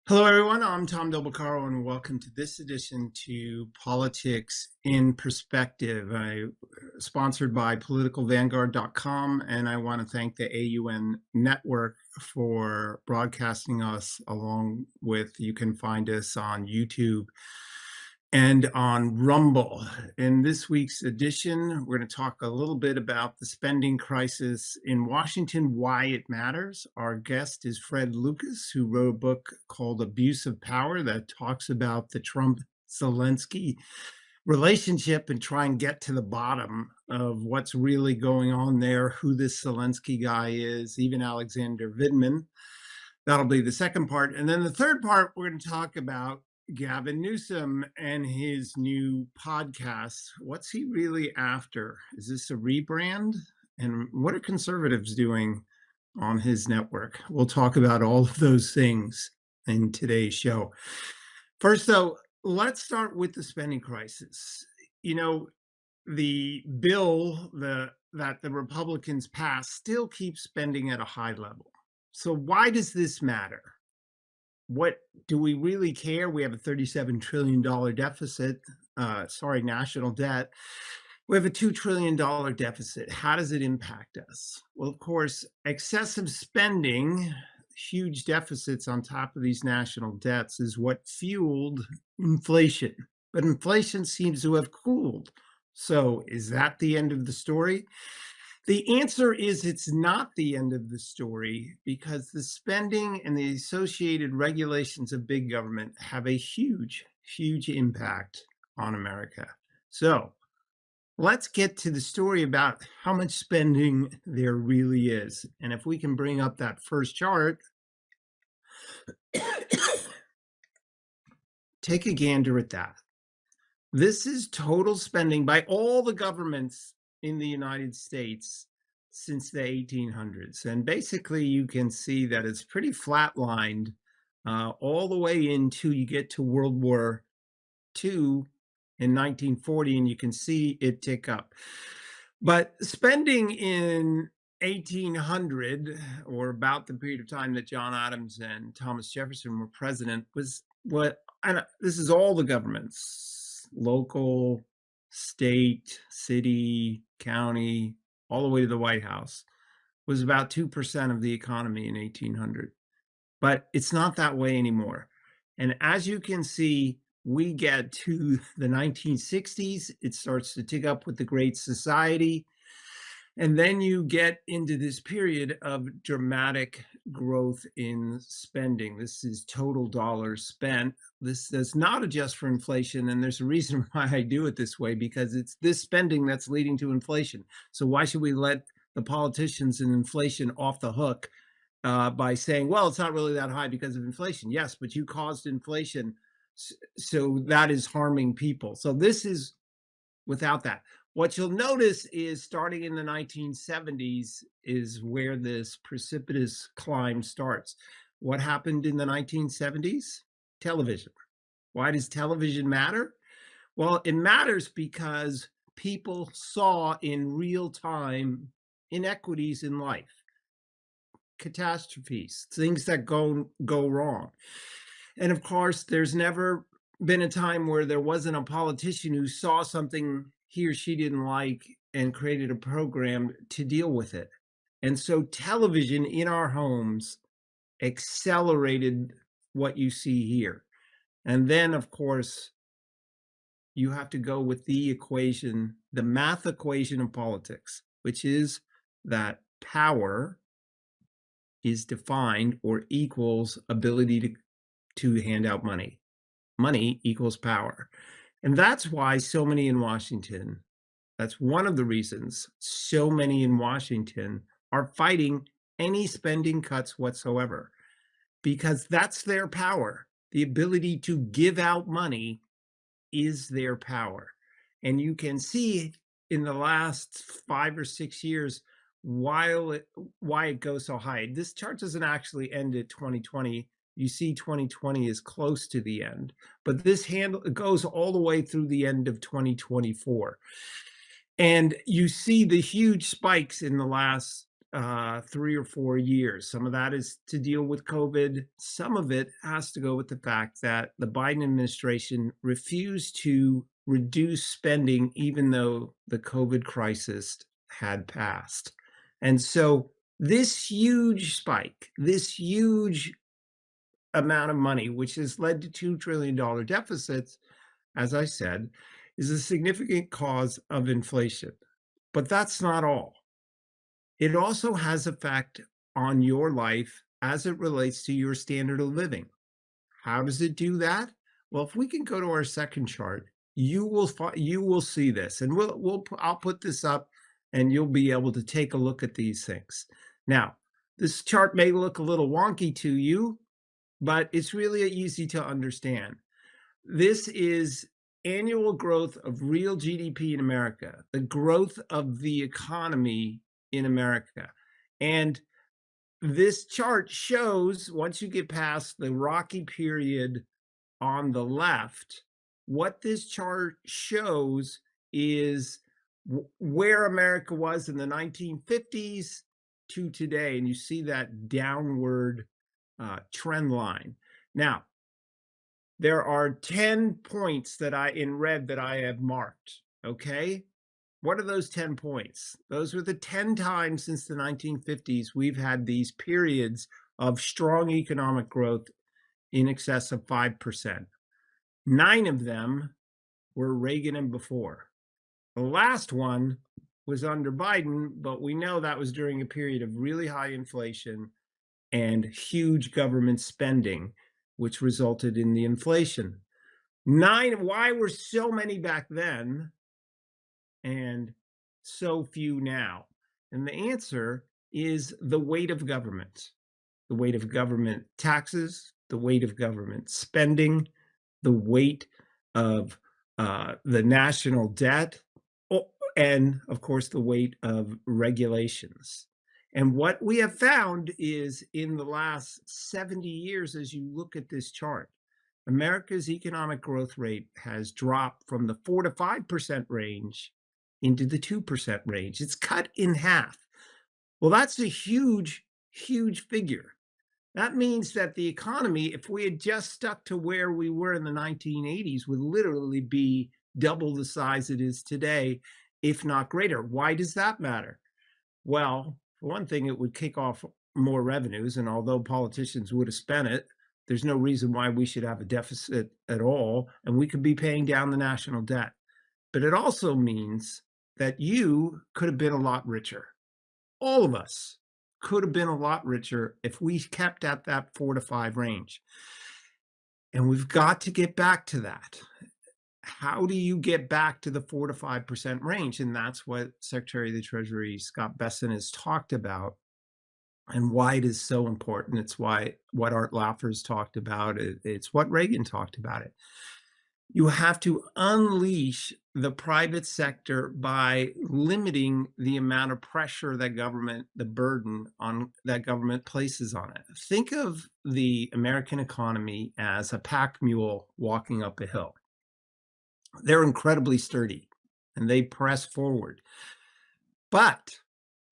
Hello, everyone. I'm Tom Beccaro, and welcome to this edition to Politics in Perspective. Sponsored by politicalvanguard.com, and I want to thank the AUN network for broadcasting us along with, you can find us on YouTube and on Rumble. In this week's edition, we're going to talk a little bit about the spending crisis in Washington, why it matters. Our guest is Fred Lucas, who wrote a book called Abuse of Power that talks about the Trump-Zelensky relationship and try and get to the bottom of what's really going on there, who this Zelensky guy is, even Alexander Vidman. That'll be the second part. And then the third part, we're going to talk about Gavin Newsom and his new podcast. What's he really after? Is this a rebrand? And what are conservatives doing on his network? We'll talk about all of those things in today's show. First, though, let's start with the spending crisis. You know, the bill that the Republicans passed still keeps spending at a high level. So why does this matter? What do we really care? We have a $37 trillion deficit, national debt. We have a $2 trillion deficit. How does it impact us? Well, of course, excessive spending, huge deficits on top of these national debts is what fueled inflation. But inflation seems to have cooled. So is that the end of the story? The answer is it's not the end of the story, because the spending and the associated regulations of big government have a huge, huge impact on America. So let's get to the story about how much spending there really is. And if we can bring up that first chart, take a gander at that. This is total spending by all the governments in the United States since the 1800s. And basically, you can see that it's pretty flatlined all the way into you get to World War II in 1940, and you can see it tick up. But spending in 1800, or about the period of time that John Adams and Thomas Jefferson were president, was what, and this is all the governments, local, state, city, county, all the way to the White House, was about 2% of the economy in 1800. But it's not that way anymore. And as you can see, we get to the 1960s, it starts to tick up with the Great Society. And then you get into this period of dramatic growth in spending. This is total dollars spent. This does not adjust for inflation. And there's a reason why I do it this way, because it's this spending that's leading to inflation. So why should we let the politicians and inflation off the hook by saying, well, it's not really that high because of inflation? Yes, but you caused inflation. So that is harming people. So this is without that. What you'll notice is starting in the 1970s is where this precipitous climb starts. What happened in the 1970s? Television. Why does television matter? Well, it matters because people saw in real time inequities in life, catastrophes, things that go wrong. And of course, there's never been a time where there wasn't a politician who saw something he or she didn't like and created a program to deal with it. And so television in our homes accelerated what you see here. And then, of course, you have to go with the equation, the math equation of politics, which is that power is defined or equals ability to hand out money. Money equals power. And that's why so many in Washington, that's one of the reasons so many in Washington are fighting any spending cuts whatsoever, because that's their power. The ability to give out money is their power. And you can see in the last 5 or 6 years why it goes so high. This chart doesn't actually end at 2020. You see 2020 is close to the end, but this goes all the way through the end of 2024. And you see the huge spikes in the last 3 or 4 years. Some of that is to deal with COVID. Some of it has to go with the fact that the Biden administration refused to reduce spending, even though the COVID crisis had passed. And so, this huge spike, this huge amount of money, which has led to $2 trillion deficits, as I said, is a significant cause of inflation. But that's not all. It also has effect on your life as it relates to your standard of living. How does it do that? Well, if we can go to our second chart, you will see this, and I'll put this up, and you'll be able to take a look at these things. Now, this chart may look a little wonky to you, but it's really easy to understand. This is annual growth of real GDP in America, the growth of the economy in America. And this chart shows, once you get past the rocky period on the left, what this chart shows is where America was in the 1950s to today. And you see that downward trend line. Now, there are 10 points that in red that I have marked, okay? What are those 10 points? Those are the 10 times since the 1950s we've had these periods of strong economic growth in excess of 5%. 9 of them were Reagan and before. The last one was under Biden, but we know that was during a period of really high inflation and huge government spending, which resulted in the inflation. 9, why were so many back then and so few now? And the answer is the weight of government, the weight of government taxes, the weight of government spending, the weight of the national debt, and of course, the weight of regulations. And what we have found is in the last 70 years, as you look at this chart, America's economic growth rate has dropped from the 4 to 5% range into the 2% range. It's cut in half. Well, that's a huge, huge figure. That means that the economy, if we had just stuck to where we were in the 1980s, would literally be double the size it is today, if not greater. Why does that matter? Well, for one thing, it would kick off more revenues, and although politicians would have spent it, there's no reason why we should have a deficit at all, and we could be paying down the national debt. But it also means that you could have been a lot richer. All of us could have been a lot richer if we kept at that 4 to 5 range. And we've got to get back to that. How do you get back to the 4 to 5% range? And that's what Secretary of the Treasury Scott Bessent has talked about, and why it is so important. It's why what Art Laffer's talked about. It's what Reagan talked about it. You have to unleash the private sector by limiting the amount of pressure that the burden on that government places on it. Think of the American economy as a pack mule walking up a hill. They're incredibly sturdy and they press forward. But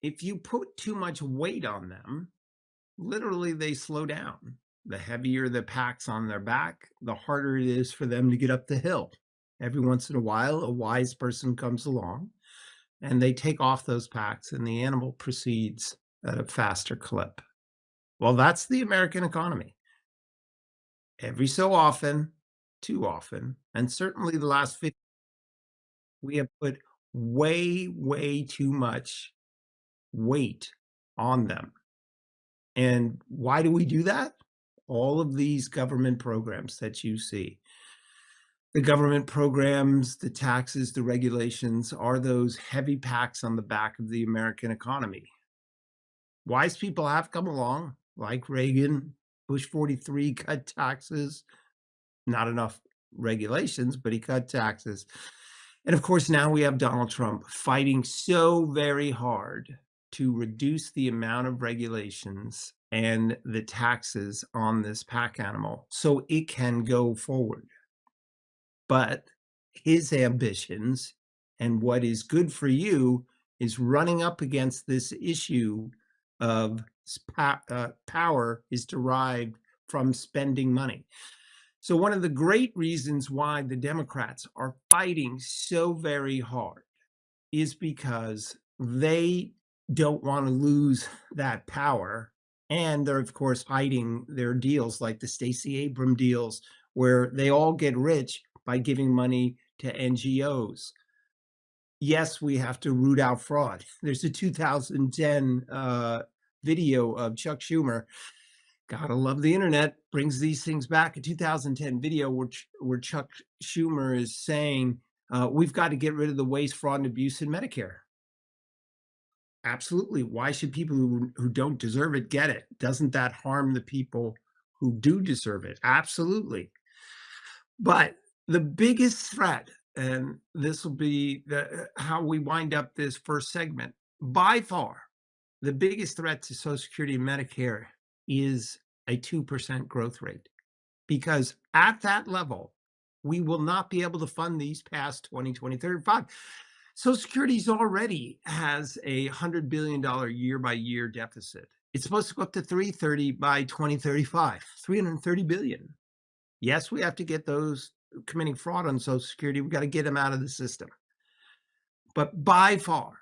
if you put too much weight on them, literally they slow down. The heavier the packs on their back, the harder it is for them to get up the hill. Every once in a while, a wise person comes along and they take off those packs and the animal proceeds at a faster clip. Well, that's the American economy. Every so often, too often, and certainly the last 50, we have put way, way too much weight on them. And why do we do that? All of these government programs that you see. The government programs, the taxes, the regulations are those heavy packs on the back of the American economy. Wise people have come along, like Reagan, Bush 43 cut taxes, not enough regulations, but he cut taxes. And of course, now we have Donald Trump fighting so very hard to reduce the amount of regulations and the taxes on this pack animal so it can go forward. But his ambitions and what is good for you is running up against this issue of power is derived from spending money. So, one of the great reasons why the Democrats are fighting so very hard is because they don't want to lose that power. And they're, of course, hiding their deals like the Stacey Abrams deals, where they all get rich by giving money to NGOs. Yes, we have to root out fraud. There's a 2010 video of Chuck Schumer. Gotta love the internet, brings these things back. A 2010 video where Chuck Schumer is saying, we've got to get rid of the waste, fraud, and abuse in Medicare. Absolutely. Why should people who don't deserve it get it? Doesn't that harm the people who do deserve it? Absolutely. But the biggest threat, and this will be how we wind up this first segment, by far, the biggest threat to Social Security and Medicare is a 2% growth rate. Because at that level, we will not be able to fund these past 2020, 35. Social Security already has a $100 billion year by year deficit. It's supposed to go up to 330 by 2035, 330 billion. Yes, we have to get those committing fraud on Social Security. We've got to get them out of the system. But by far,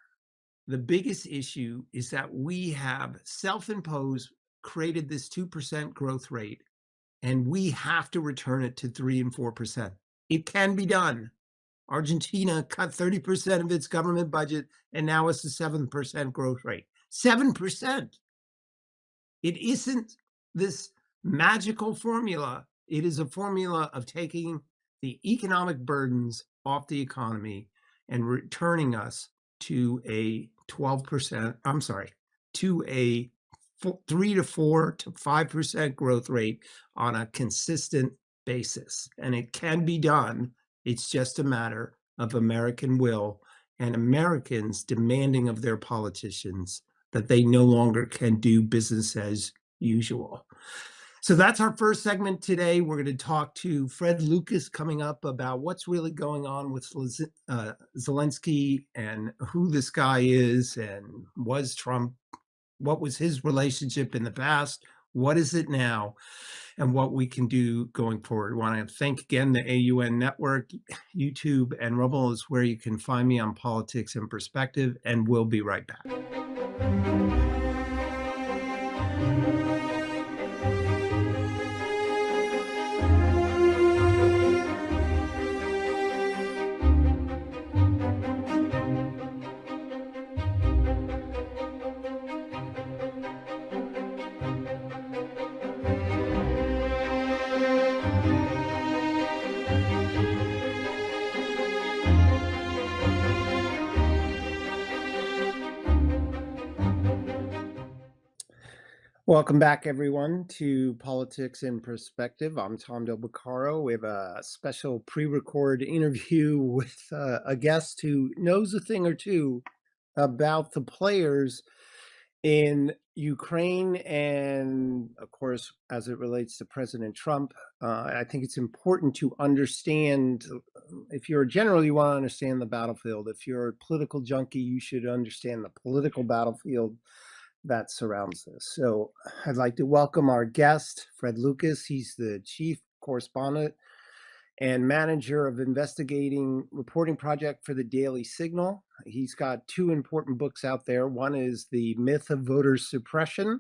the biggest issue is that we have self-imposed, created this 2% growth rate, and we have to return it to 3 and 4%. It can be done. Argentina cut 30% of its government budget, and now it's a 7% growth rate. 7%. It isn't this magical formula. It is a formula of taking the economic burdens off the economy and returning us to a 12%, I'm sorry, to a 3 to 4 to 5% growth rate on a consistent basis. And it can be done. It's just a matter of American will and Americans demanding of their politicians that they no longer can do business as usual. So that's our first segment today. We're going to talk to Fred Lucas coming up about what's really going on with Zelensky and who this guy is, and was Trump, what was his relationship in the past, what is it now, and what we can do going forward. I want to thank again the AUN Network. YouTube and Rumble is where you can find me on Politics in Perspective, and we'll be right back. Welcome back, everyone, to Politics in Perspective. I'm Tom Del Beccaro. We have a special pre-record interview with a guest who knows a thing or two about the players in Ukraine and, of course, as it relates to President Trump. I think it's important to understand, if you're a general, you want to understand the battlefield. If you're a political junkie, you should understand the political battlefield that surrounds this. So I'd like to welcome our guest, Fred Lucas. He's the chief correspondent and manager of investigating reporting project for the Daily Signal. He's got two important books out there. One is The Myth of Voter Suppression.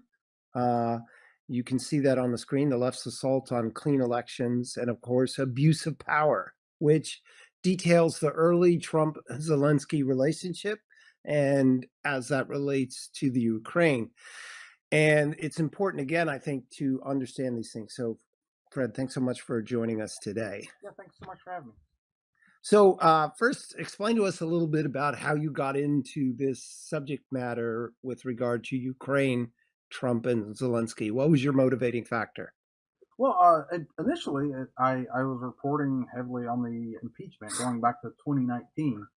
You can see that on the screen, The Left's Assault on Clean Elections, and of course, Abuse of Power, which details the early Trump-Zelensky relationship and as that relates to the Ukraine. And it's important, again, I think, to understand these things. So, Fred, thanks so much for joining us today. Yeah, thanks so much for having me. So first, explain to us a little bit about how you got into this subject matter with regard to Ukraine, Trump, and Zelensky. What was your motivating factor? Well, initially, I was reporting heavily on the impeachment going back to 2019.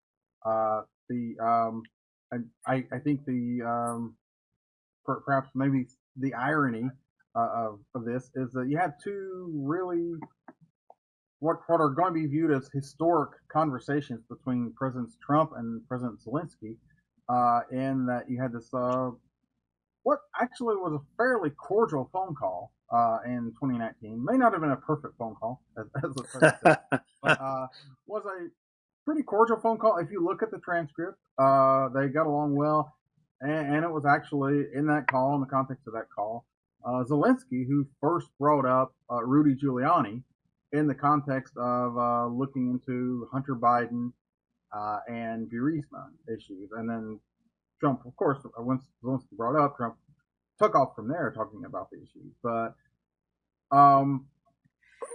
I think perhaps maybe the irony of this is that you have two really what are going to be viewed as historic conversations between President Trump and President Zelensky, and that you had this what actually was a fairly cordial phone call in 2019. May not have been a perfect phone call, as the president said, but was a pretty cordial phone call. If you look at the transcript, they got along well, and it was actually in that call, in the context of that call, Zelensky who first brought up Rudy Giuliani in the context of looking into Hunter Biden and Burisma issues, and then Trump, of course, once Zelensky brought up, Trump took off from there talking about the issues. But um,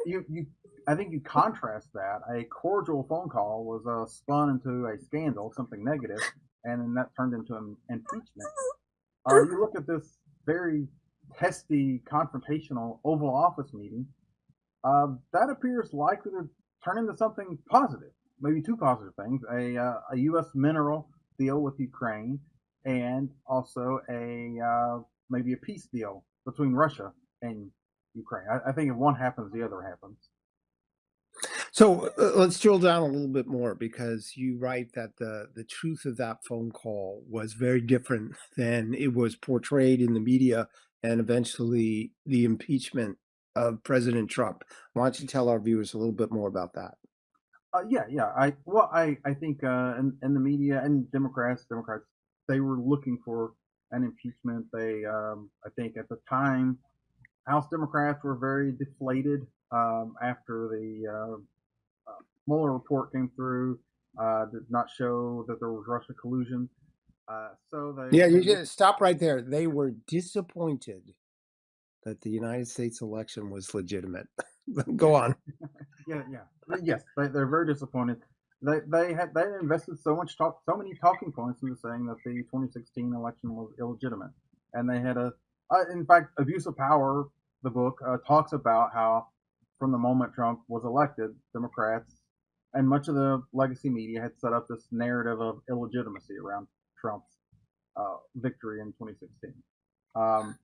you I think you contrast that. A cordial phone call was spun into a scandal, something negative, and then that turned into an impeachment. You look at this very testy, confrontational Oval Office meeting. That appears likely to turn into something positive, maybe two positive things: a U.S. mineral deal with Ukraine, and also a maybe a peace deal between Russia and Ukraine. I think if one happens, the other happens. So let's drill down a little bit more because you write that the truth of that phone call was very different than it was portrayed in the media and eventually the impeachment of President Trump. Why don't you tell our viewers a little bit more about that? Yeah. I think in the media and Democrats, they were looking for an impeachment. They, I think, at the time, House Democrats were very deflated after the Mueller report came through. Did not show that there was Russia collusion. So Yeah, they you looked. just stop right there. They were disappointed that the United States election was legitimate. Go Yeah, on. yes, they're very disappointed. They invested so many talking points into saying that the 2016 election was illegitimate, and they had a in fact, Abuse of Power, the book talks about how from the moment Trump was elected, Democrats and much of the legacy media had set up this narrative of illegitimacy around Trump's victory in 2016. Um,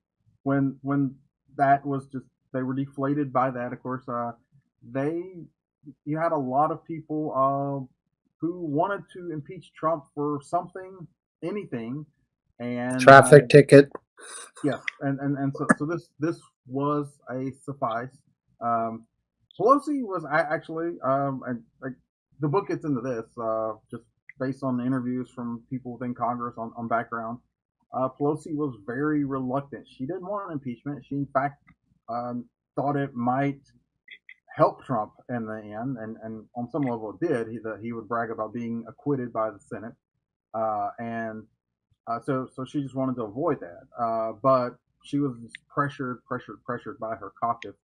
when that was just they were deflated by that. Of course, they you had a lot of people who wanted to impeach Trump for something, anything, and Traffic ticket. yes, and so this was a suffice. Um, Pelosi was actually, and like the book gets into this just based on the interviews from people within Congress on background. Pelosi was very reluctant. She didn't want an impeachment. She, in fact, thought it might help Trump in the end, and on some level it did. He would brag about being acquitted by the Senate, and so she just wanted to avoid that. But she was pressured by her caucus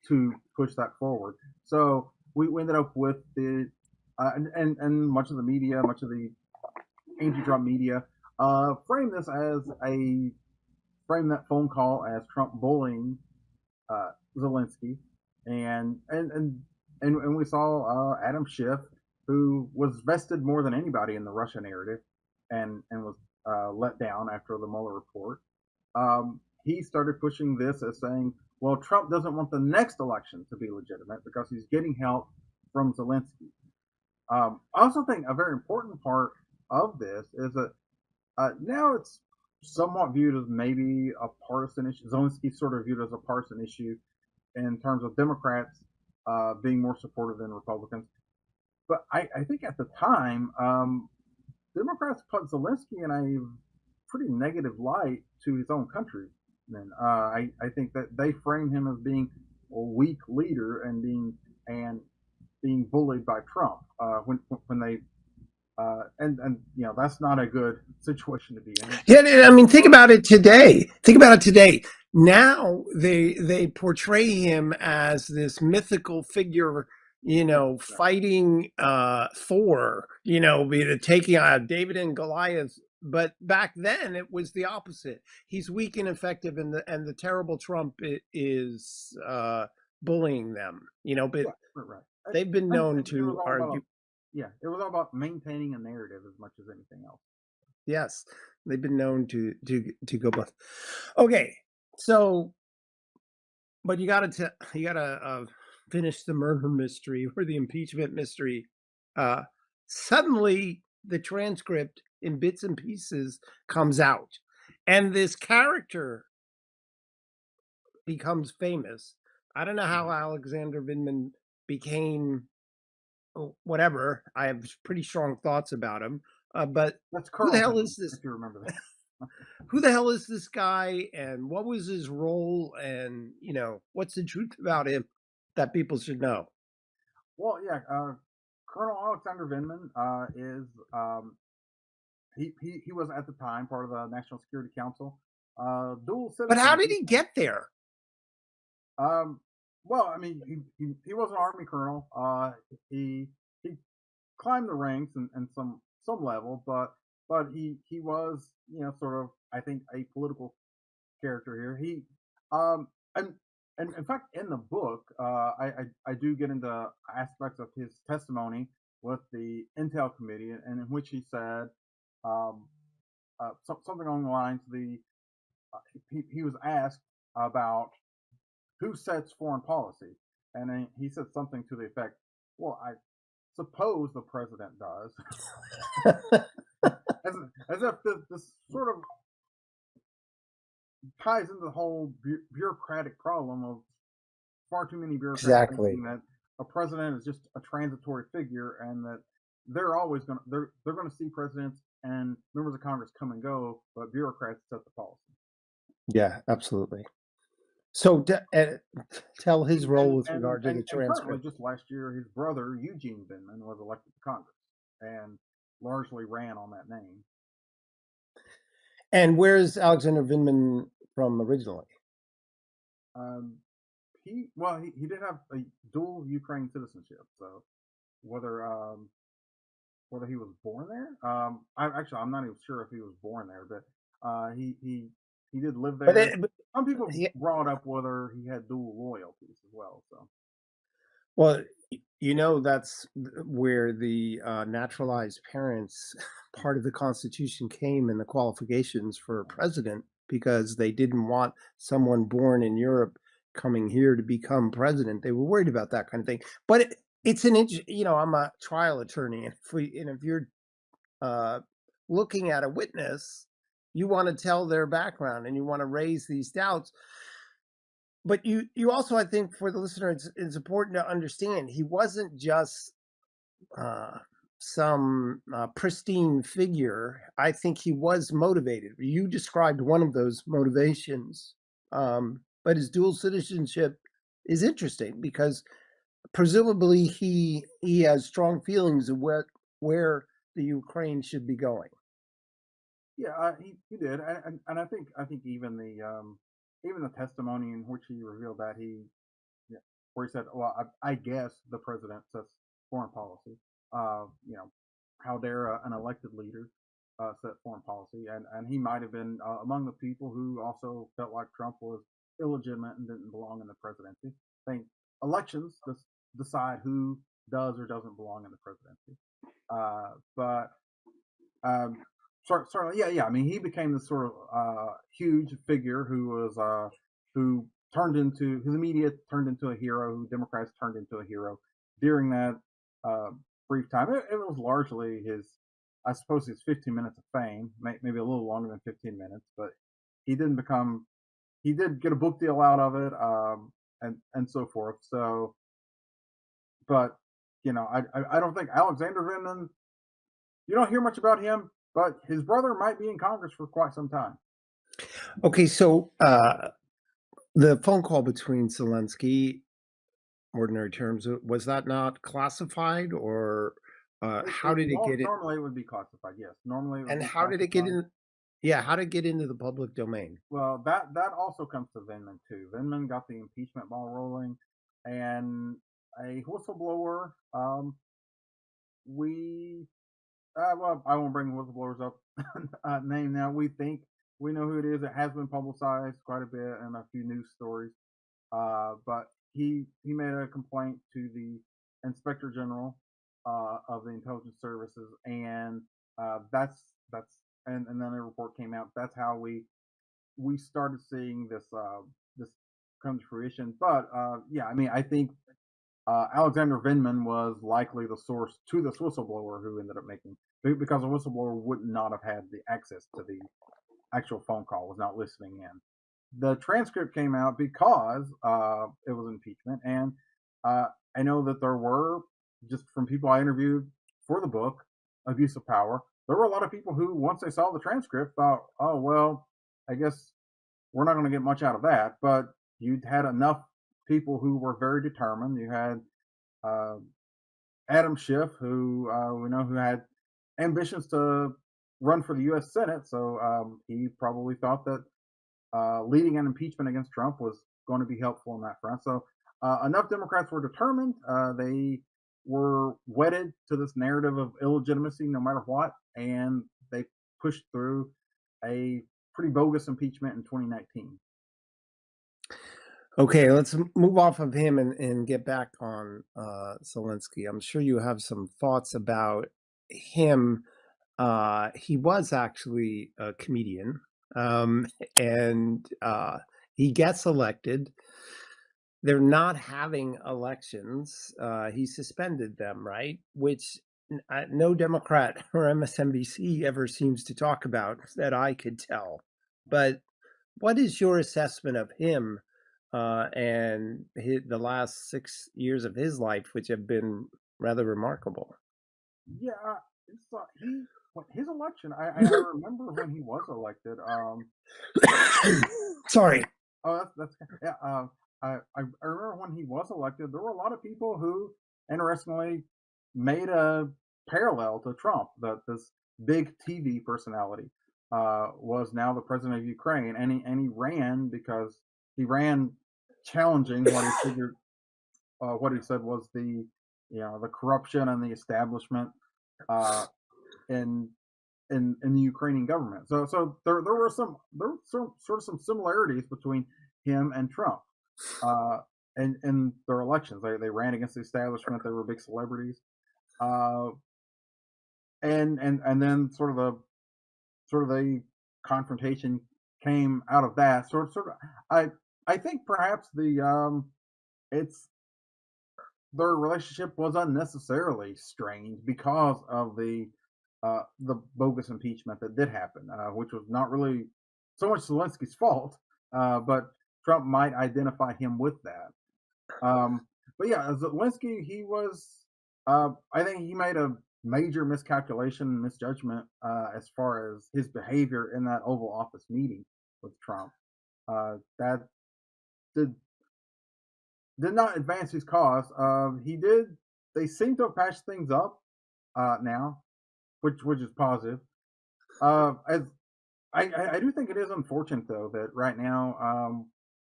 to push that forward. So we ended up with the and much of the media, much of the anti-Trump media, framed this as a frame that phone call as Trump bullying Zelensky, and and and and we saw Adam Schiff, who was vested more than anybody in the Russia narrative, and was let down after the Mueller report. He started pushing this as saying, well, Trump doesn't want the next election to be legitimate because he's getting help from Zelensky. I also think a very important part of this is that now it's somewhat viewed as maybe a partisan issue. Zelensky sort of viewed as a partisan issue in terms of Democrats being more supportive than Republicans. But I think at the time, Democrats put Zelensky in a pretty negative light to his own country. And I think that they frame him as being a weak leader and being bullied by Trump when they and you know that's not a good situation to be in. Yeah, I mean, think about it today. Think about it today. Now they portray him as this mythical figure, Yeah, fighting Thor, taking out David and Goliath. But back then it was the opposite. He's weak and effective, and the terrible Trump is bullying them. But right. they've been known It was to all about argue. it was all about maintaining a narrative as much as anything else. Yes, they've been known to go both. Okay, so but you gotta finish the murder mystery or the impeachment mystery. Uh, Suddenly, the transcript in bits and pieces comes out, And this character becomes famous. I don't know how Mhm. Alexander Vindman became whatever. I have pretty strong thoughts about him. But That's who the Colonel hell Vindman, is this? if you remember that. Who the hell is this guy? And what was his role? And what's the truth about him that people should know? Well, yeah, Colonel Alexander Vindman is he was at the time part of the National Security Council, dual But how citizen. did he get there? Um, well, I mean, he was an army colonel. He climbed the ranks and some level, but he was, sort of, I think, a political character here. He um and in fact, in the book, I do get into aspects of his testimony with the Intel Committee, and in which he said, um, something along the lines of the he was asked about who sets foreign policy, and then he said something to the effect, "Well, I suppose the president does," as as if this sort of ties into the whole bureaucratic problem of far too many bureaucrats Exactly. thinking that a president is just a transitory figure, and that they're always going to they're going to see presidents and members of Congress come and go, but bureaucrats set the policy. Yeah, absolutely. So tell his role with regard to the And currently, transcript. just last year, his brother Eugene Vindman was elected to Congress and largely ran on that name. And where's Alexander Vindman from originally? Um, he did have a dual Ukraine citizenship, so whether whether he was born there, I'm not even sure if he was born there, but he did live But, there. it, but Some people he, brought up whether he had dual loyalties as well. So well, that's where the naturalized parents part of the Constitution came in the qualifications for president because they didn't want someone born in Europe coming here to become president. They were worried about that kind of thing. But it's I'm a trial attorney, and if you're uh, looking at a witness, you want to tell their background and you want to raise these doubts. But you also, I think, for the listener, it's important to understand he wasn't just uh, some pristine figure. I think he was motivated. You described one of those motivations, but his dual citizenship is interesting because presumably he has strong feelings of where the Ukraine should be going. yeah, he did, and I think even the testimony in which he revealed that yeah, where he said, "Well, I guess the president sets foreign policy." How dare an elected leader set foreign policy, and he might have been among the people who also felt like Trump was illegitimate and didn't belong in the presidency. I think elections just decide who does or doesn't belong in the presidency. But certainly, yeah, yeah. I mean, he became this sort of huge figure who turned into who the media turned into a hero, who Democrats turned into a hero during that uh, brief time. It was largely I suppose, his 15 minutes of fame, maybe a little longer than 15 minutes, but he didn't become. He did get a book deal out of it, and so forth. So, but I don't think Alexander Vindman. You don't hear much about him, but his brother might be in Congress for quite some time. Okay, so the phone call between Zelensky, ordinary terms, was that not classified, or how did it get it? Normally, it would be classified. Yes, normally it would And be how did it get classified. in? Yeah, how did it get into the public domain? Well, that also comes to Vindman too. Vindman got the impeachment ball rolling, and a whistleblower. We well, I won't bring whistleblowers up name now. We think we know who it is. It has been publicized quite a bit in a few news stories. But he made a complaint to the Inspector General of the Intelligence Services, and that's and then a report came out. That's how we started seeing this come to fruition. But yeah, I mean, I think Alexander Vindman was likely the source to this whistleblower who ended up making because a whistleblower would not have had the access to the actual phone call, was not listening in. The transcript came out because it was impeachment, and uh, I know that there were, just from people I interviewed for the book, Abuse of Power. There were a lot of people who, once they saw the transcript, thought, "Oh well, I guess we're not going to get much out of that." But you'd had enough people who were very determined. You had uh, Adam Schiff, who we know who had ambitions to run for the U.S. Senate, so he probably thought that leading an impeachment against Trump was going to be helpful on that front. So enough Democrats were determined. They were wedded to this narrative of illegitimacy no matter what, and they pushed through a pretty bogus impeachment in 2019. Okay, let's move off of him and get back on Zelensky. I'm sure you have some thoughts about him. He was actually a comedian, um, and he gets elected. They're not having elections. He suspended them, right? Which no Democrat or MSNBC ever seems to talk about that I could tell. But what is your assessment of him and the last 6 years of his life, which have been rather remarkable? Yeah, he his election. I remember when he was elected. Sorry. Oh, that's yeah. I remember when he was elected, there were a lot of people who, interestingly, made a parallel to Trump. That this big TV personality was now the president of Ukraine, and he ran because he ran challenging what he figured, what he said was the, the corruption and the establishment uh, in in the Ukrainian government. So there were some sort of some similarities between him and Trump uh, in their elections. They ran against the establishment. They were big celebrities, uh, and then sort of the confrontation came out of that. I think perhaps it's their relationship was unnecessarily strained because of the bogus impeachment that did happen, which was not really so much Zelensky's fault, but Trump might identify him with that. But yeah, Zelensky, he was, I think he made a major miscalculation, misjudgment as far as his behavior in that Oval Office meeting with Trump. That did did not advance his cause. He did. They seem to have patched things up now, which is positive. As I do think it is unfortunate though that right now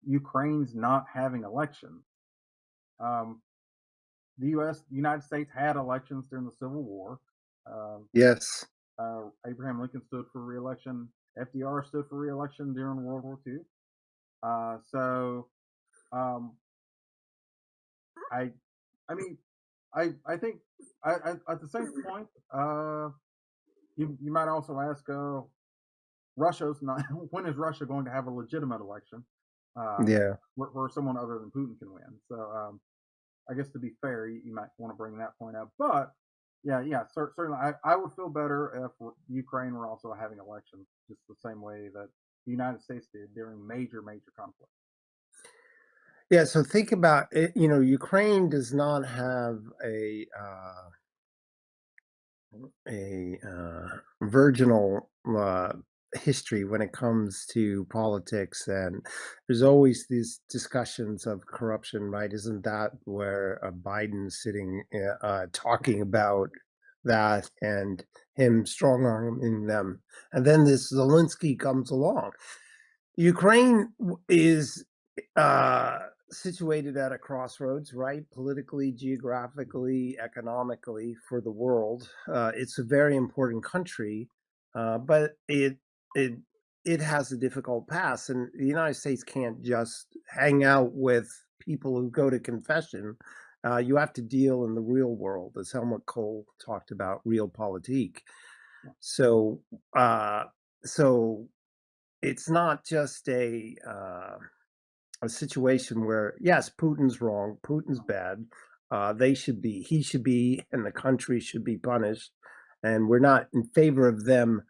Ukraine's not having elections. Um, the U.S. United States had elections during the Civil War. Um, Yes. Abraham Lincoln stood for reelection. FDR stood for reelection during World War II. So um, I I mean I think at the same point you might also ask Russia's not when is Russia going to have a legitimate election Yeah. where someone other than Putin can win? So I guess to be fair, you might want to bring that point up. But yeah, certainly, I would feel better if Ukraine were also having elections, just the same way that the United States did during major conflict. Yeah. So think about it. Ukraine does not have a virginal history when it comes to politics, and there's always these discussions of corruption, right? Isn't that where Biden's sitting talking about that and him strong arming them? And then this Zelensky comes along. Ukraine is uh, situated at a crossroads, right? Politically, geographically, economically, for the world. It's a very important country, but it it has a difficult past, and the United States can't just hang out with people who go to confession. You have to deal in the real world, as Helmut Kohl talked about, realpolitik. So, uh, so it's not just a situation where yes, Putin's wrong, Putin's bad. He should be, and the country should be punished. And we're not in favor of them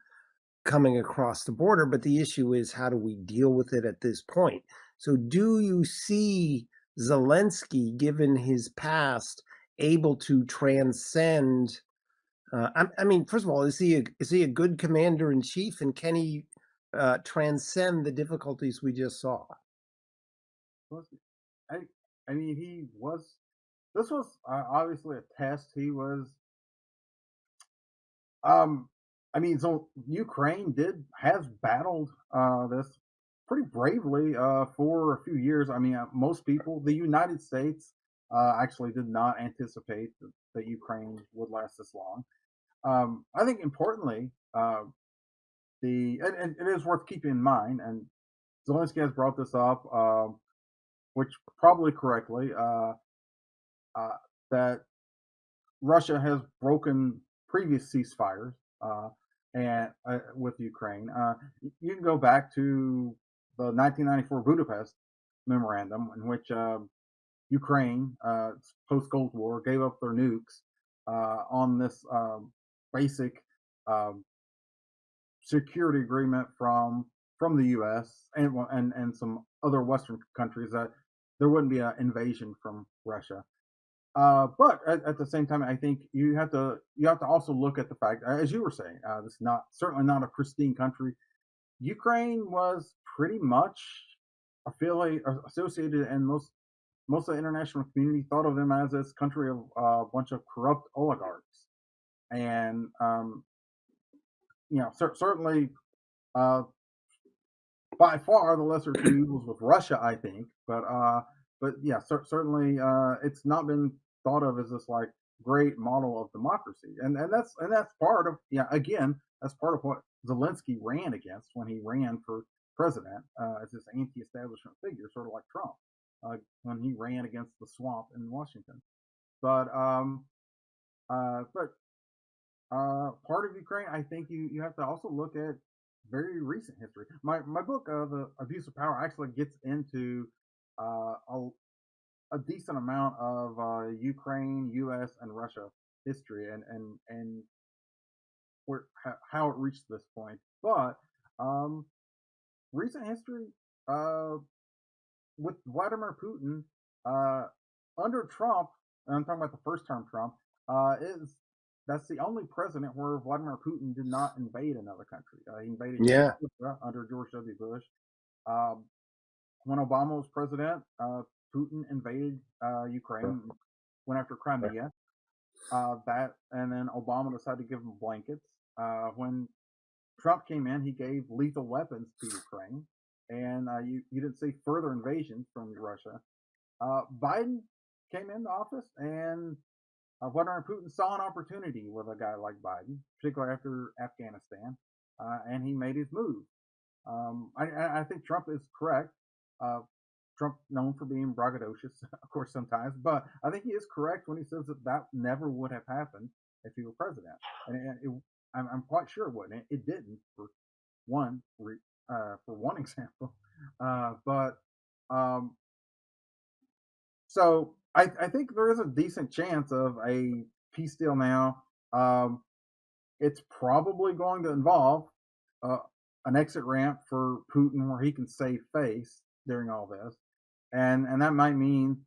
coming across the border, but the issue is how do we deal with it at this point? So, do you see Zelensky, given his past, able to transcend? I mean, first of all, is he a good commander in chief, and can he transcend the difficulties we just saw? Was I I mean, he was. This was obviously a test. He was. Um, I mean, so Ukraine did has battled this pretty bravely for a few years. I mean, most people, the United States, actually did not anticipate that Ukraine would last this long. I think importantly, and it is worth keeping in mind, and Zelensky has brought this up, which probably correctly, uh, that Russia has broken previous ceasefires and with Ukraine. You can go back to the 1994 Budapest memorandum, in which Ukraine, post Cold War, gave up their nukes on this basic um, security agreement from the U.S. and some other Western countries that there wouldn't be an invasion from Russia. But at the same time, I think you have to also look at the fact, as you were saying, this is not certainly not a pristine country. Ukraine was pretty much affiliated, associated, and most of the international community thought of them as this country of a bunch of corrupt oligarchs, and certainly uh, by far the lesser two evils with Russia, I think. But yeah, certainly it's not been thought of as this like great model of democracy, and that's part of again that's part of what Zelensky ran against when he ran for president as this anti-establishment figure, sort of like Trump when he ran against the swamp in Washington. But part of Ukraine, I think you have to also look at very recent history. My book, The Abuse of Power, actually gets into a decent amount of Ukraine, U.S., and Russia history and how it reached this point. But um, recent history uh, with Vladimir Putin uh, under Trump, and I'm talking about the first term Trump, is that's the only president where Vladimir Putin did not invade another country. He invaded Yeah, Georgia under George W. Bush. Um, when Obama was president, Putin invaded Ukraine, went after Crimea. That and then Obama decided to give him blankets. When Trump came in, he gave lethal weapons to Ukraine, and you didn't see further invasions from Russia. Biden came into office, and Vladimir Putin saw an opportunity with a guy like Biden, particularly after Afghanistan, and he made his move. I think Trump is correct. Uh, Trump known for being braggadocious, of course, sometimes, but I think he is correct when he says that never would have happened if he were president. I'm quite sure it wouldn't. It didn't one for one example, but um, so I think there is a decent chance of a peace deal now. It's probably going to involve uh, an exit ramp for Putin where he can save face during all this, and that might mean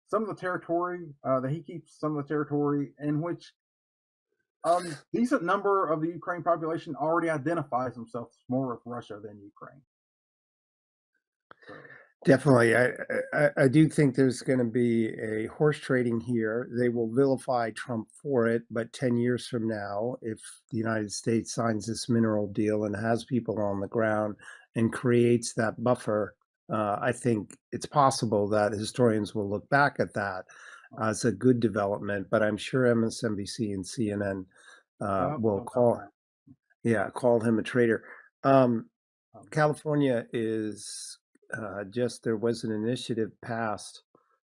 some of the territory that he keeps, some of the territory in which decent number of the Ukraine population already identifies themselves more with Russia than Ukraine. So definitely. I do think there's going to be a horse trading here. They will vilify Trump for it, but 10 years from now, if the United States signs this mineral deal and has people on the ground and creates that buffer, I think it's possible that historians will look back at that as a good development. But I'm sure MSNBC and CNN will no doubt in call, that. yeah, call him a traitor. Um, Um, California is just there was an initiative passed,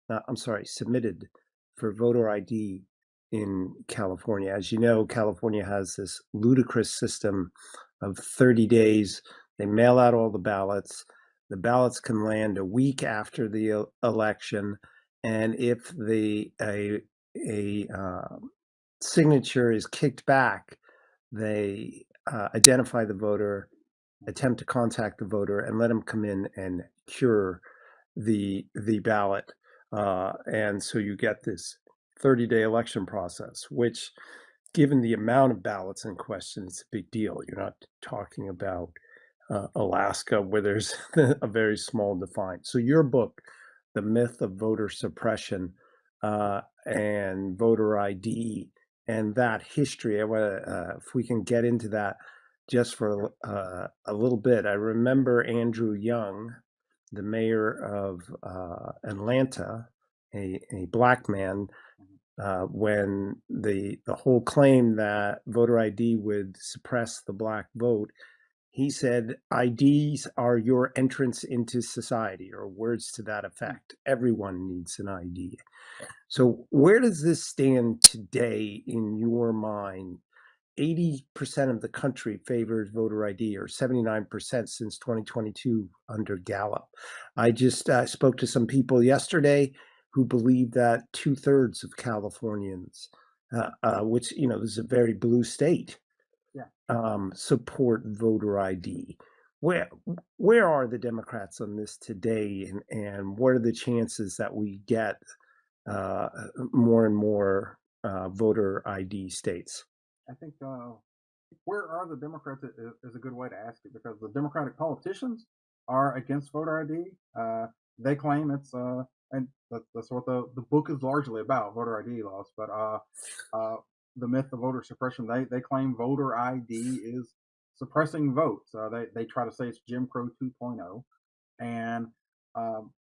I'm sorry, submitted for voter ID in California. As you know, California has this ludicrous system of 30 days. They mail out all the ballots. The ballots can land a week after the election, and if a signature is kicked back, they identify the voter, attempt to contact the voter, and let them come in and cure the ballot. And so you get this 30-day election process, which, given the amount of ballots in question, it's a big deal. You're not talking about Alaska, where there's a very small define. So your book, The Myth of Voter Suppression and Voter ID, and that history, I want to, if we can get into that just for a little bit. I remember Andrew Young, the mayor of Atlanta, a black man, when the whole claim that voter ID would suppress the black vote, he said, IDs are your entrance into society, or words to that effect. Everyone needs an ID. So, where does this stand today in your mind? 80% of the country favors voter ID, or 79% since 2022 under Gallup. I just spoke to some people yesterday who believe that 2/3 of Californians, which, this is a very blue state, Yeah, support voter ID. Where where are the Democrats on this today, and what are the chances that we get uh, more and more voter ID states? I think where are the Democrats is a good way to ask it, because the Democratic politicians are against voter ID. They claim it's and that's what the book is largely about, voter ID laws. But uh, the myth of voter suppression, they claim voter ID is suppressing votes. They try to say it's Jim Crow 2.0, and um,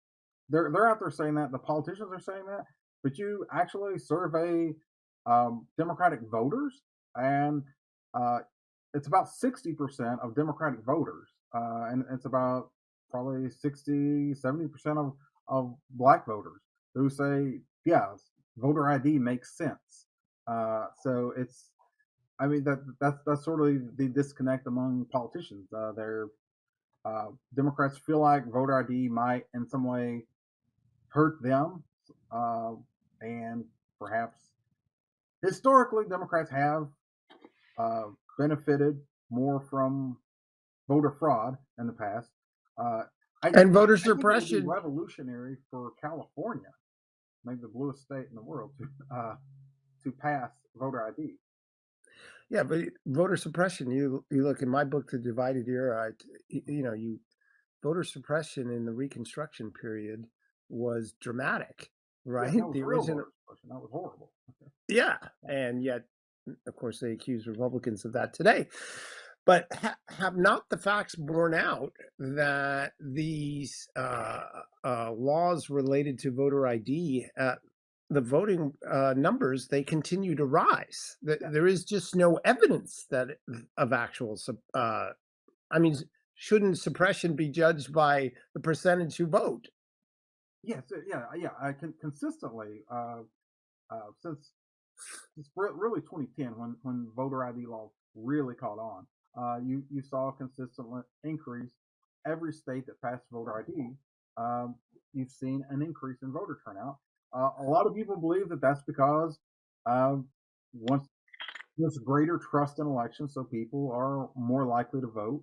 they're out there saying that. The politicians are saying that, but you actually survey Democratic voters, and uh, it's about 60% of Democratic voters, and it's about probably 60-70% of Black voters who say, yeah, voter ID makes sense. So it's, I mean, that's sort of the disconnect among politicians. They're Democrats feel like voter ID might, in some way, hurt them, uh, and perhaps historically Democrats have uh, benefited more from voter fraud in the past. Uh, I, And voter I think it would be suppression. revolutionary for California, maybe the bluest state in the world, to pass voter ID. Yeah, but voter suppression. You look in my book, The Divided Era. You voter suppression in the Reconstruction period was dramatic, Yeah, right? that was The real original, voter suppression. That was horrible. yeah, and yet, of course, they accuse Republicans of that today. But have not the facts borne out that these laws related to voter ID, the voting numbers, they continue to rise? Yeah. There is just no evidence that of actual. I mean, shouldn't suppression be judged by the percentage who vote? Yes. Yeah. I can consistently since it's really 2010 when voter ID laws really caught on. You saw a consistent increase. Every state that passed voter ID, um, you've seen an increase in voter turnout. A lot of people believe that that's because uh, once there's greater trust in elections, so people are more likely to vote.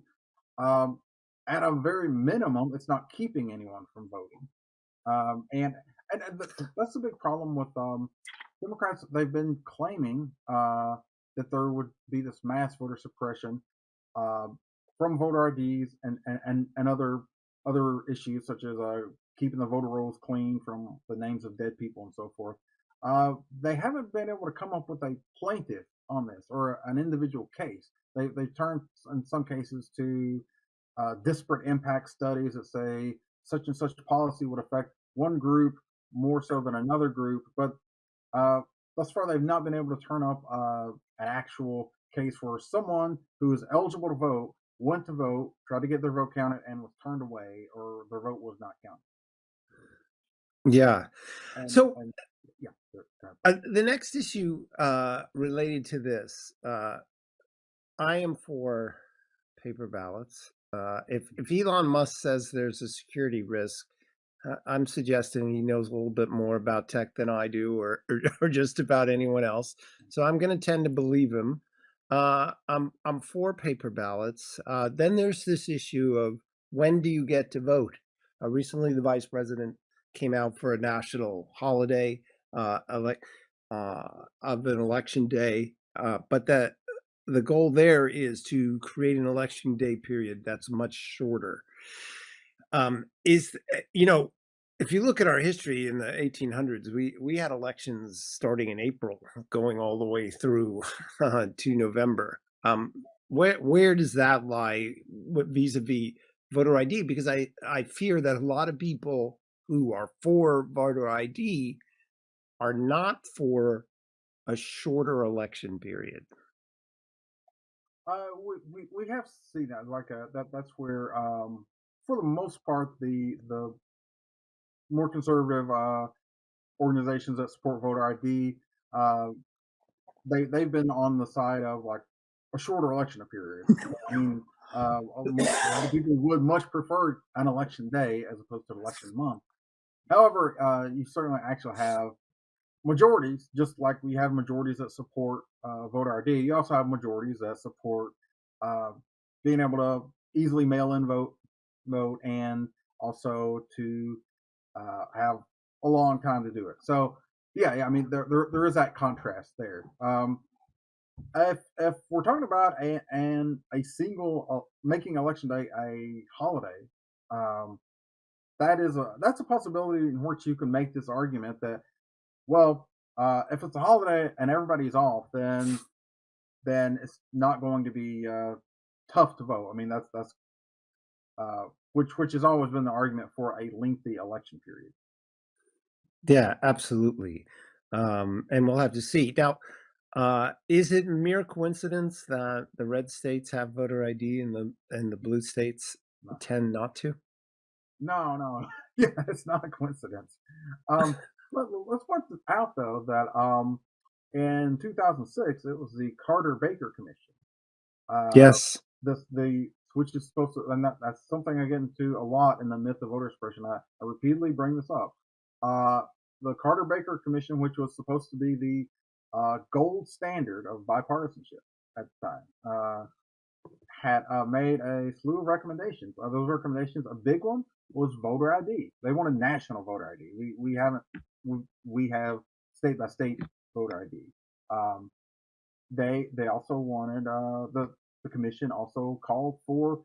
Um, at a very minimum, it's not keeping anyone from voting. And that's a big problem with Democrats. They've been claiming that there would be this mass voter suppression uh, from voter IDs and other issues, such as keeping the voter rolls clean from the names of dead people and so forth. They haven't been able to come up with a plaintiff on this, or an individual case. They turned in some cases to disparate impact studies that say such and such policy would affect one group more so than another group. But thus far, they've not been able to turn up an actual case where someone who is eligible to vote went to vote, tried to get their vote counted, and was turned away, or their vote was not counted. Yeah. So And yeah, the next issue related to this, I am for paper ballots. If Elon Musk says there's a security risk, I'm suggesting he knows a little bit more about tech than I do, or just about anyone else. So I'm going to tend to believe him. I'm for paper ballots. Then there's this issue of when do you get to vote? Recently, the vice president came out for a national holiday, elect of an election day, but the goal there is to create an election day period that's much shorter. Is you know, if you look at our history in the 1800s, we had elections starting in April, going all the way through to November. Where does that lie vis-a-vis voter ID? Because I fear that a lot of people who are for voter ID are not for a shorter election period. We have seen that like that's where for the most part the more conservative organizations that support voter ID uh, they've been on the side of like a shorter election period. I mean, a lot of people would much prefer an election day as opposed to an election month. However, you certainly actually have majorities, just like we have majorities that support voter ID. You also have majorities that support uh, being able to easily mail in vote, and also to have a long time to do it. So yeah, I mean there is that contrast there. If we're talking about a single making election day a holiday, um, that's a possibility in which you can make this argument that well, if it's a holiday and everybody's off, then it's not going to be tough to vote. I mean, that's which has always been the argument for a lengthy election period. Yeah, absolutely. And we'll have to see. Now, is it mere coincidence that the red states have voter ID and the blue states No, tend not to? no. Yeah, it's not a coincidence. Um, let's point out though that in 2006 it was the Carter Baker Commission. Uh, Yes. the which is supposed to, and that's something I get into a lot in the myth of voter suppression. I repeatedly bring this up. Uh, the Carter Baker Commission, which was supposed to be the gold standard of bipartisanship at the time, had made a slew of recommendations. Those recommendations, a big one was voter ID. They wanted national voter ID. We haven't we have state by state voter ID. Um, they also wanted the commission also called for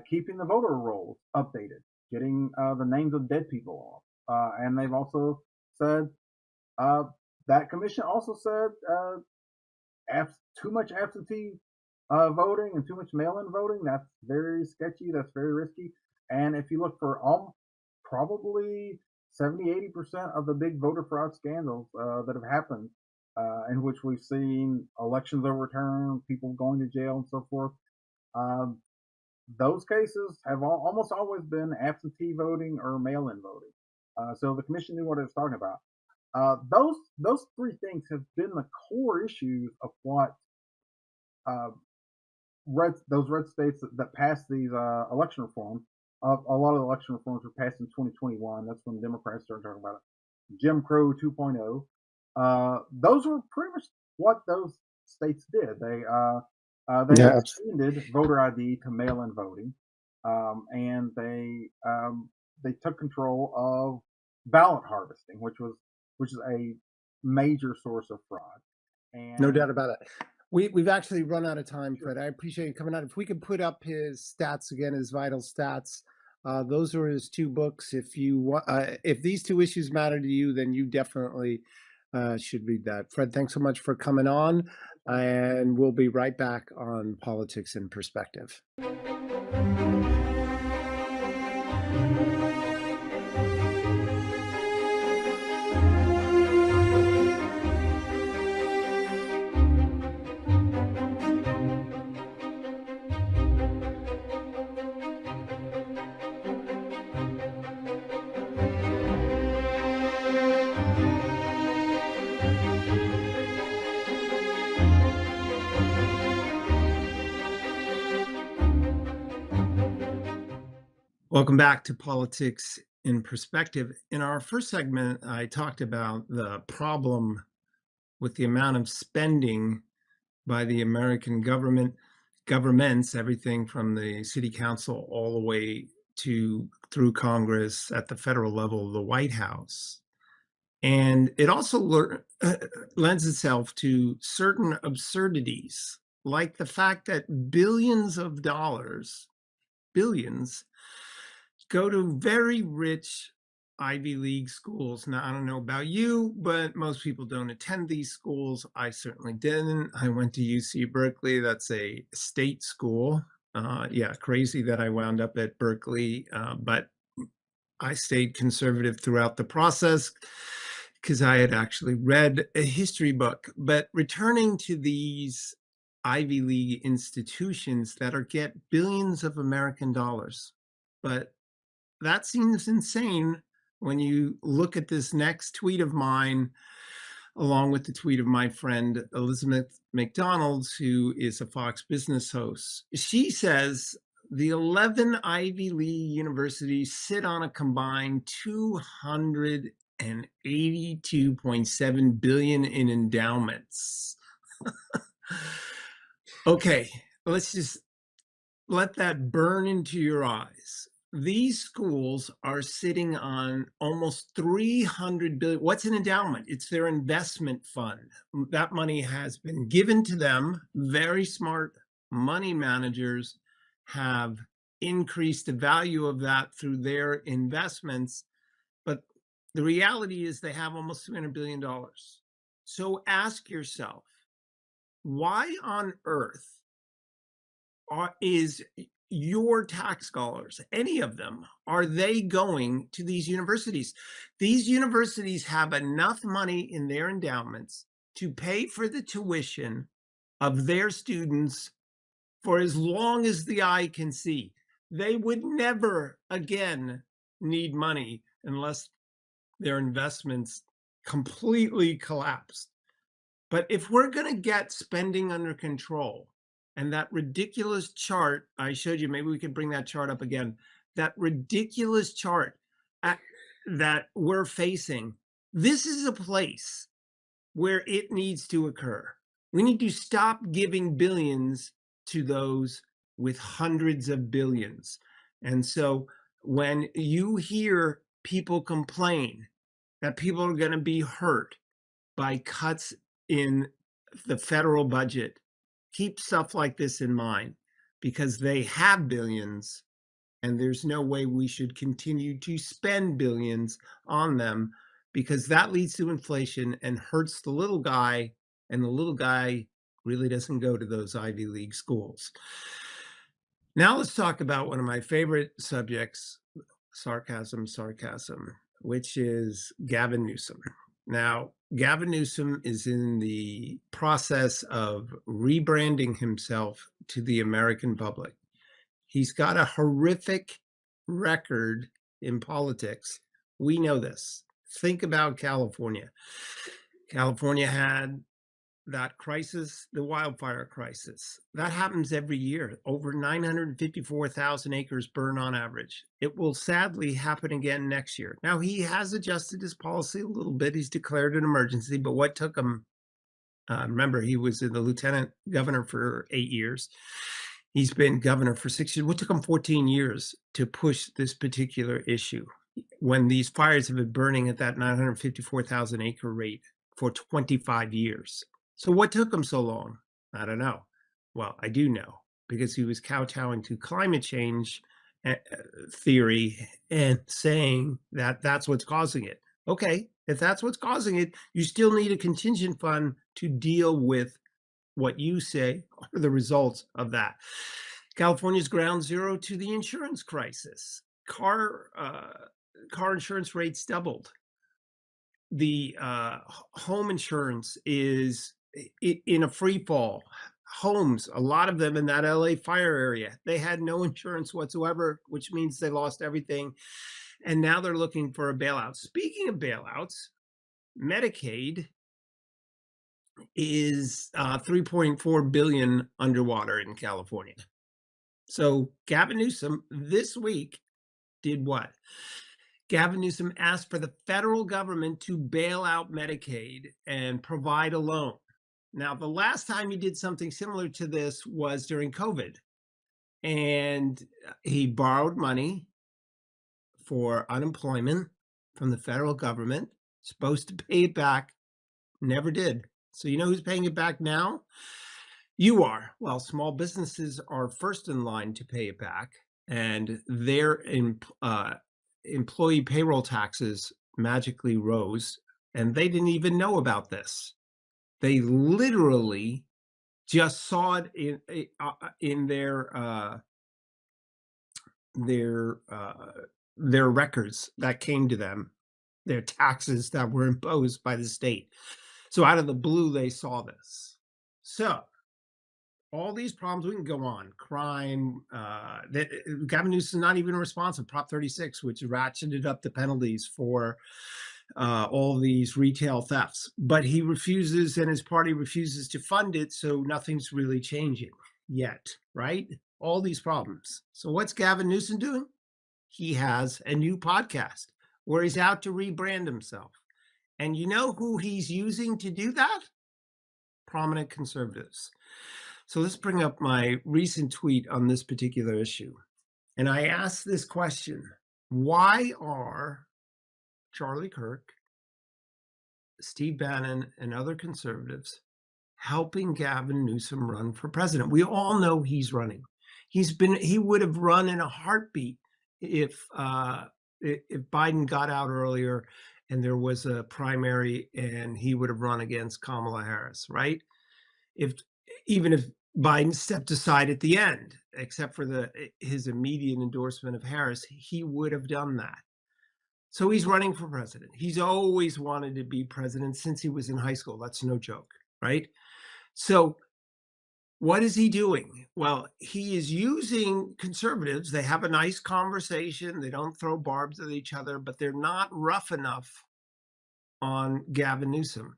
keeping the voter rolls updated, getting the names of dead people off, and they've also said uh, that commission also said too much absentee voting and too much mail-in voting. That's very sketchy. That's very risky. And if you look for probably 70-80% of the big voter fraud scandals that have happened, in which we've seen elections overturned, people going to jail, and so forth, um, those cases have almost always been absentee voting or mail-in voting. So the commission knew what it was talking about. Those three things have been the core issues of what uh, red states that passed these election reforms. A lot of the election reforms were passed in 2021. That's when Democrats started talking about it. Jim Crow 2.0. Those were pretty much what those states did. They Yeah. extended voter ID to mail-in voting, and they took control of ballot harvesting, which is a major source of fraud. No And doubt about it. We've actually run out of time, sure, Fred. I appreciate you coming out. If we could put up his stats again, his vital stats. Those are his two books. If these two issues matter to you, then you definitely should read that. Fred, thanks so much for coming on, and we'll be right back on Politics in Perspective. Welcome back to Politics in Perspective. In our first segment, I talked about the problem with the amount of spending by the American governments, everything from the city council all the way to through Congress at the federal level, the White House. And it also lends itself to certain absurdities, like the fact that billions of dollars, billions, go to very rich Ivy League schools. Now, I don't know about you, but most people don't attend these schools. I certainly didn't. I went to UC Berkeley. That's a state school. Yeah, crazy that I wound up at Berkeley, but I stayed conservative throughout the process because I had actually read a history book. But returning to these Ivy League institutions that are get billions of American dollars, but that seems insane when you look at this next tweet of mine, along with the tweet of my friend Elizabeth McDonald's, who is a Fox Business host. She says the 11 Ivy League universities sit on a combined 282.7 billion in endowments. Okay, let's just let that burn into your eyes. These schools are sitting on almost 300 billion. What's an endowment? It's their investment fund. That money has been given to them. Very smart money managers have increased the value of that through their investments. But the reality is they have almost $300 billion. So ask yourself, why on earth is your tax dollars, any of them, are they going to these universities? These universities have enough money in their endowments to pay for the tuition of their students for as long as the eye can see. They would never again need money unless their investments completely collapsed. But if we're going to get spending under control, and that ridiculous chart I showed you, maybe we could bring that chart up again, that ridiculous chart that we're facing, this is a place where it needs to occur. We need to stop giving billions to those with hundreds of billions. And so when you hear people complain that people are going to be hurt by cuts in the federal budget, keep stuff like this in mind because they have billions and there's no way we should continue to spend billions on them because that leads to inflation and hurts the little guy, and the little guy really doesn't go to those Ivy League schools. Now let's talk about one of my favorite subjects, sarcasm, which is Gavin Newsom. Now, Gavin Newsom is in the process of rebranding himself to the American public. He's got a horrific record in politics. We know this. Think about California. California had that crisis, the wildfire crisis. That happens every year. Over 954,000 acres burn on average. It will sadly happen again next year. Now, he has adjusted his policy a little bit. He's declared an emergency, but what took him, remember, he was the lieutenant governor for 8 years. He's been governor for 6 years. What took him 14 years to push this particular issue when these fires have been burning at that 954,000 acre rate for 25 years? So what took him so long? I don't know. Well, I do know because he was kowtowing to climate change theory and saying that that's what's causing it. Okay, if that's what's causing it, you still need a contingent fund to deal with what you say are the results of that. California's ground zero to the insurance crisis. Car insurance rates doubled. The home insurance is in a free fall. Homes, a lot of them in that LA fire area, they had no insurance whatsoever, which means they lost everything. And now they're looking for a bailout. Speaking of bailouts, Medicaid is 3.4 billion underwater in California. So Gavin Newsom this week did what? Gavin Newsom asked for the federal government to bail out Medicaid and provide a loan. Now, the last time he did something similar to this was during COVID, and he borrowed money for unemployment from the federal government, supposed to pay it back, never did. So, you know who's paying it back now? You are. Well, small businesses are first in line to pay it back, and their employee payroll taxes magically rose, and they didn't even know about this. They literally just saw it in their uh, their records that came to them, their taxes that were imposed by the state. So out of the blue, they saw this. So all these problems, we can go on. Crime, that Gavin Newsom is not even responsive. Prop 36, which ratcheted up the penalties for all these retail thefts, but he refuses, and his party refuses to fund it. So nothing's really changing yet, right? All these problems. So what's Gavin Newsom doing? He has a new podcast where he's out to rebrand himself. And you know who he's using to do that? Prominent conservatives. So let's bring up my recent tweet on this particular issue. And I asked this question: why are Charlie Kirk, Steve Bannon, and other conservatives helping Gavin Newsom run for president? We all know he's running. He would have run in a heartbeat if Biden got out earlier and there was a primary, and he would have run against Kamala Harris, right? If Even if Biden stepped aside at the end, except for his immediate endorsement of Harris, he would have done that. So he's running for president. He's always wanted to be president since he was in high school. That's no joke, right? So what is he doing? Well, he is using conservatives. They have a nice conversation. They don't throw barbs at each other, but they're not rough enough on Gavin Newsom.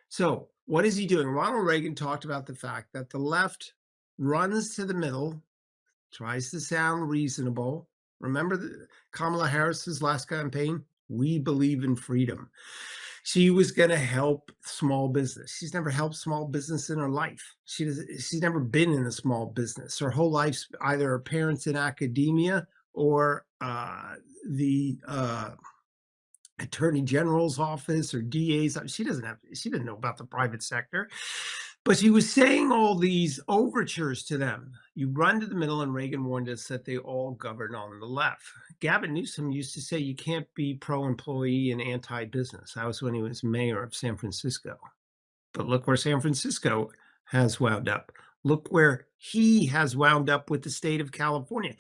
So what is he doing? Ronald Reagan talked about the fact that the left runs to the middle, tries to sound reasonable. Remember Kamala Harris's last campaign? We believe in freedom. She was going to help small business. She's never helped small business in her life. She's never been in a small business. Her whole life's either her parents in academia or the attorney general's office or DA's. She didn't know about the private sector, but she was saying all these overtures to them. You run to the middle, and Reagan warned us that they all govern on the left. Gavin Newsom used to say you can't be pro-employee and anti-business. That was when he was mayor of San Francisco. But look where San Francisco has wound up. Look where he has wound up with the state of California.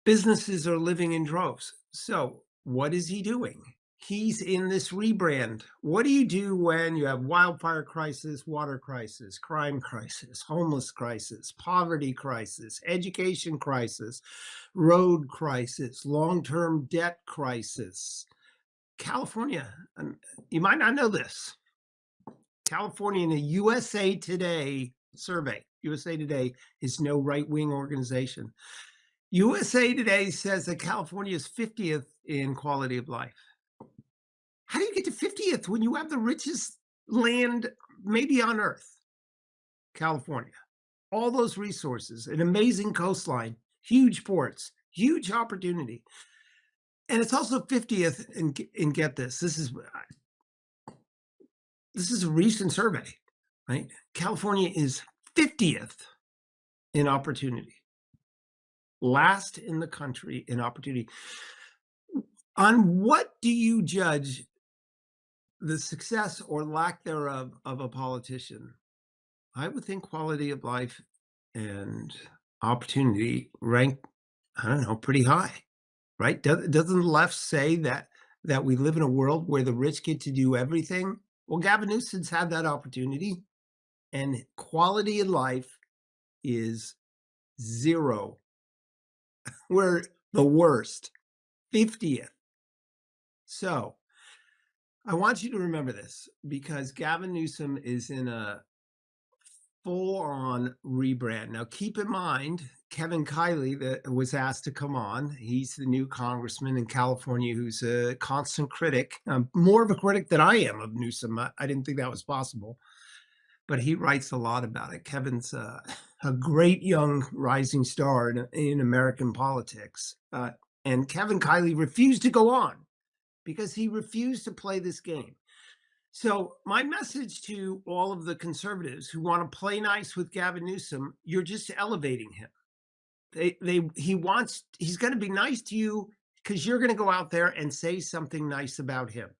Businesses are living in droves. So what is he doing? He's in this rebrand. What do you do when you have wildfire crisis, water crisis, crime crisis, homeless crisis, poverty crisis, education crisis, road crisis, long-term debt crisis? California, you might not know this. California, in a USA Today survey, USA Today is no right-wing organization. USA Today says that California is 50th in quality of life. How do you get to 50th when you have the richest land maybe on earth? California. All those resources, an amazing coastline, huge ports, huge opportunity. And it's also 50th, and get this, this is a recent survey, right? California is 50th in opportunity. Last in the country in opportunity. On what do you judge the success or lack thereof of a politician? I would think quality of life and opportunity rank, I don't know, pretty high, right? Doesn't the left say that we live in a world where the rich get to do everything? Well, Gavin Newsom's had that opportunity, and quality of life is zero. We're the worst, 50th. So I want you to remember this, because Gavin Newsom is in a full-on rebrand. Now, keep in mind, Kevin Kiley, that was asked to come on, he's the new congressman in California who's a constant critic, more of a critic than I am of Newsom. I didn't think that was possible. but he writes a lot about it. Kevin's a great young rising star in American politics. And Kevin Kiley refused to go on because he refused to play this game. So my message to all of the conservatives who want to play nice with Gavin Newsom, you're just elevating him. He's going to be nice to you because you're going to go out there and say something nice about him.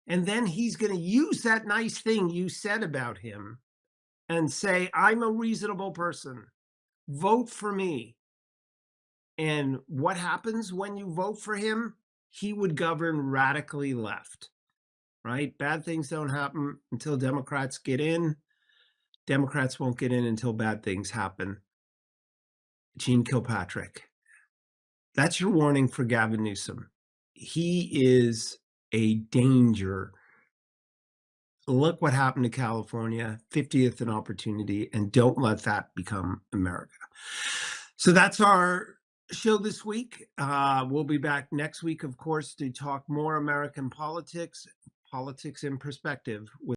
And then he's going to use that nice thing you said about him and say, I'm a reasonable person. Vote for me. And what happens when you vote for him? He would govern radically left, right? Bad things don't happen until Democrats get in. Democrats won't get in until bad things happen. Gene Kilpatrick. That's your warning for Gavin Newsom. He is a danger. Look what happened to California, 50th an opportunity, and don't let that become America. So that's our show this week. We'll be back next week, of course, to talk more American politics in perspective with